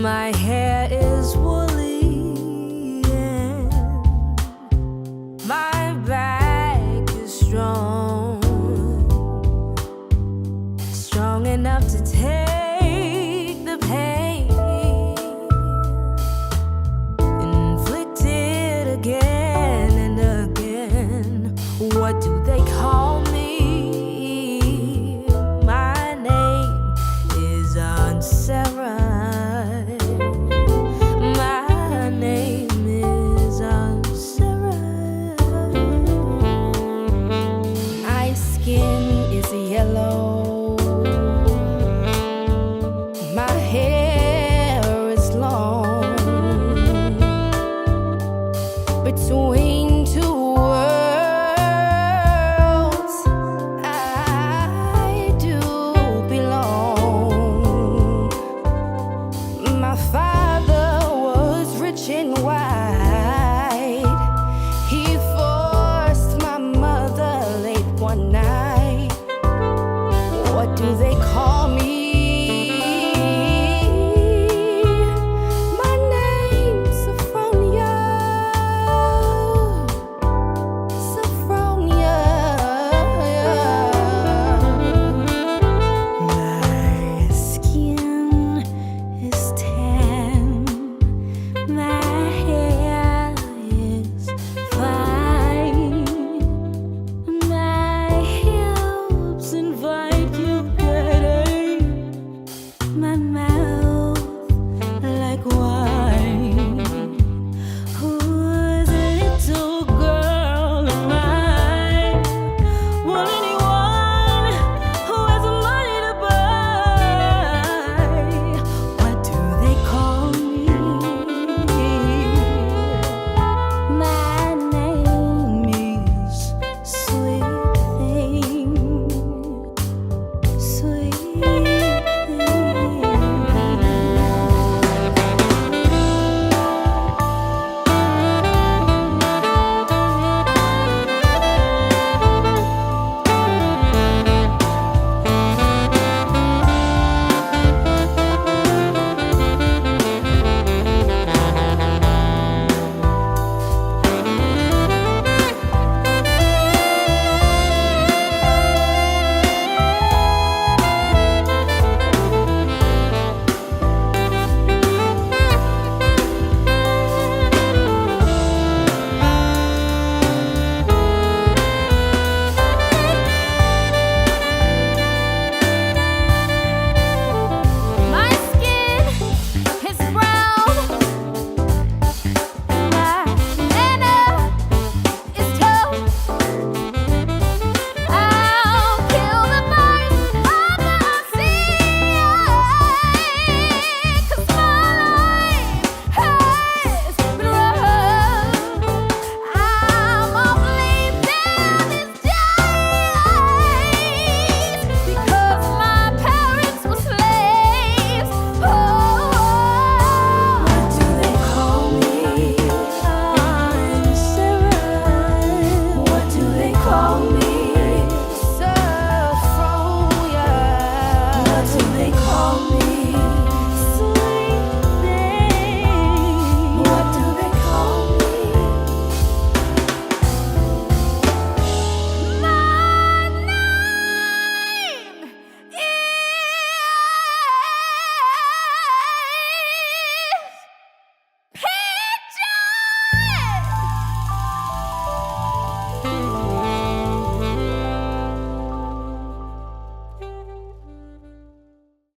My hair is woolly and my back is strong, strong enough to take the pain inflicted again and again. What do they call me? My name is Aunt Sarah. My name is Aunt Sarah. My skin is yellow. My hair is long. Between two worlds, I do belong. My father was rich and white. He forced my mother late one night. What do they call me? My name's Sophronia. Sophronia. My skin is tan. My hair is fine. My hips invite you, baby. My mouth